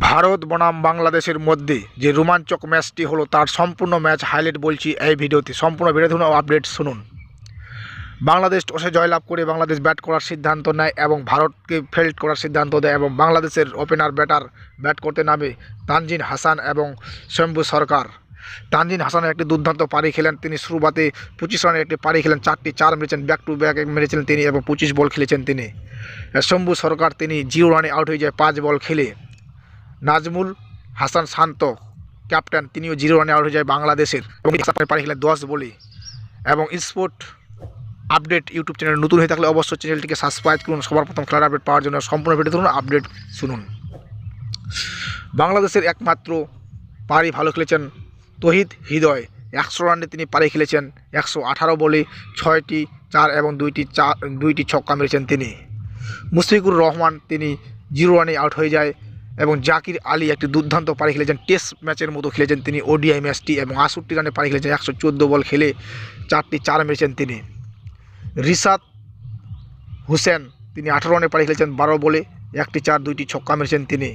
ভারত বনাম বাংলাদেশের মধ্যে যে রোমাঞ্চক ম্যাচটি হলো তার সম্পূর্ণ ম্যাচ হাইলাইট বলছি এই ভিডিওতে। সম্পূর্ণ ভিডিও দেখুন ও আপডেট শুনুন। বাংলাদেশ টসে জয়লাভ করে বাংলাদেশ ব্যাট করার সিদ্ধান্ত নেয় এবং ভারতকে ফিল্ড করার সিদ্ধান্ত দেয় এবং বাংলাদেশের ওপেনার ব্যাটার ব্যাট করতে নামে তানজিন হাসান এবং শম্ভু সরকার। তানজিন হাসানের একটি দুর্দান্ত পারি খেলেন তিনি। শুরুতে 25 রানের একটি পারি খেলেন, 4টি 4 মেরেছেন, ব্যাক টু ব্যাক মেরেছিলেন তিনি এবং 25 বল খেলেছেন তিনি। শম্ভু সরকার তিনি 0 রানে আউট হয়ে যায় 5 বল খেলে। নাজমুল হাসান শান্ত ক্যাপ্টেন, তিনিও 0 রানে আউট হয়ে যায় বাংলাদেশের এবং পারি খেলেন 10 বলে। এবং স্পোর্ট আপডেট ইউটিউব চ্যানেল নতুন হয়ে থাকলে অবশ্যই চ্যানেলটিকে সাবস্ক্রাইব করুন সবার প্রথম খেলার আপডেট পাওয়ার জন্য। সম্পূর্ণ ভিডিও দেখুন, আপডেট শুনুন। বাংলাদেশের একমাত্র পারি ভালো খেলেছেন তহিদ হৃদয়। 100 রানে তিনি পারি খেলেছেন, 118 বলে 6টি 4 এবং 2টি ছক্কা মেরেছেন তিনি। মুশফিকুর রহমান তিনি 0 রানে আউট হয়ে যায় এবং জাকির আলী একটি দুর্দান্ত পারি খেলেছেন, টেস্ট ম্যাচের মতো খেলেছেন তিনি ওডিআই ম্যাচটি এবং 68 রানে পারি খেলেছেন, 114 বল খেলে 4টি 4 মেরেছেন তিনি। রিশাদ হোসেন তিনি 18 রানে পারি খেলেছেন, 12 বলে 1টি 4 2টি ছক্কা মেরেছেন তিনি।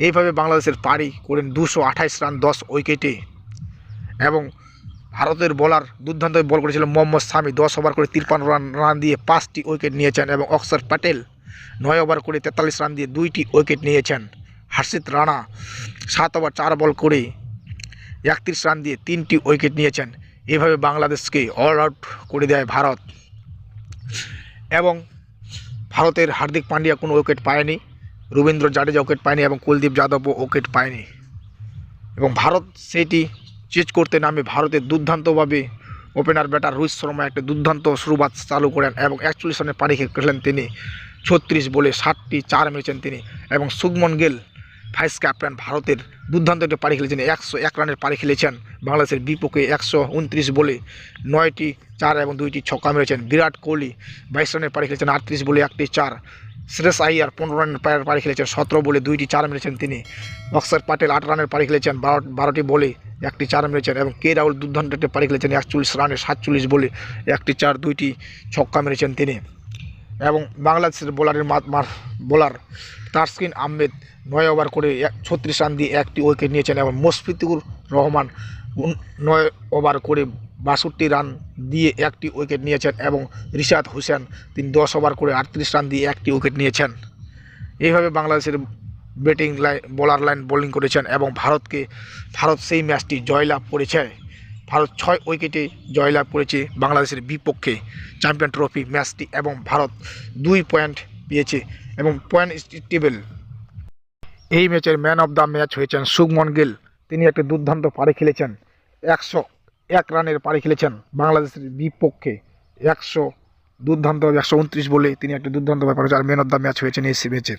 এইভাবে বাংলাদেশের পারি করেন 228 রান 10 উইকেটে। এবং ভারতের বোলার দুর্দান্ত বল করেছিলেন মোহাম্মদ শামি, 10 ওভার করে 53 রান দিয়ে 5টি উইকেট নিয়েছেন এবং অক্ষর প্যাটেল 9 ওভার করে 43 রান দিয়ে 2টি উইকেট নিয়েছেন। হর্ষিত রানা 7 ওভার 4 বল করে 31 রান দিয়ে 3টি উইকেট নিয়েছেন। এভাবে বাংলাদেশকে অল আউট করে দেয় ভারত। এবং ভারতের হার্দিক পান্ডিয়া কোনো উইকেট পায়নি, রবীন্দ্র জাডেজা উইকেট পায়নি এবং কুলদীপ যাদবও উইকেট পায়নি। এবং ভারত সেটি চেজ করতে নামে ভারতের দুর্দান্তভাবে ওপেনার ব্যাটার রোহিত শর্মা একটা দুর্দান্ত শুরুবাত চালু করেন এবং 41 রানে পারি খেলেন তিনি। 36 বলে 60টি 4 মেরেছেন তিনি। এবং শুভমন গিল ভাইস ক্যাপ্টেন ভারতের দুর্দান্ত একটা পারি খেলেছেন, 101 রানের পারি খেলেছেন বাংলাদেশের বিপক্ষে। 129 বলে 9টি 4 এবং 2টি ছক্কা মেরেছেন। বিরাট কোহলি 22 রানের পারি খেলেছেন, 38 বলে 1টি 4। শ্রেয়স আইয়ার 15 রানের পারি খেলেছেন, 17 বলে 2টি 4 মেরেছেন তিনি। অক্ষর প্যাটেল 8 রানের পারি খেলেছেন, 12টি বলে 1টি 4 মেরেছেন। এবং কে রাহুল দুর্দান্ত একটা পারি খেলেছেন, 41 রানে 47 বলে 1টি 4 2টি ছক্কা মেরেছেন তিনি। এবং বাংলাদেশের বোলার তাসকিন আহমেদ 9 ওভার করে 36 রান দিয়ে 1টি উইকেট নিয়েছেন এবং মুশফিকুর রহমান 9 ওভার করে 62 রান দিয়ে 1টি উইকেট নিয়েছেন এবং রিশাদ হোসেন তিনি 10 ওভার করে 38 রান দিয়ে 1টি উইকেট নিয়েছেন। এইভাবে বাংলাদেশের বোলার লাইন বোলিং করেছেন এবং ভারত সেই ম্যাচটি জয়লাভ করেছে। ভারত 6 উইকেটে জয়লাভ করেছে বাংলাদেশের বিপক্ষে চ্যাম্পিয়ন ট্রফি ম্যাচটি এবং ভারত 2 পয়েন্ট পেয়েছে এবং পয়েন্ট টেবিল। এই ম্যাচের ম্যান অফ দ্য ম্যাচ হয়েছেন শুভমন গিল, তিনি একটা দুর্দান্ত পারি খেলেছেন, 101 রানের পারি খেলেছেন বাংলাদেশের বিপক্ষে। 129 বলে তিনি একটা দুর্দান্ত ব্যাপার হয়েছে আর ম্যান অফ দ্য ম্যাচ হয়েছেন এই ম্যাচের।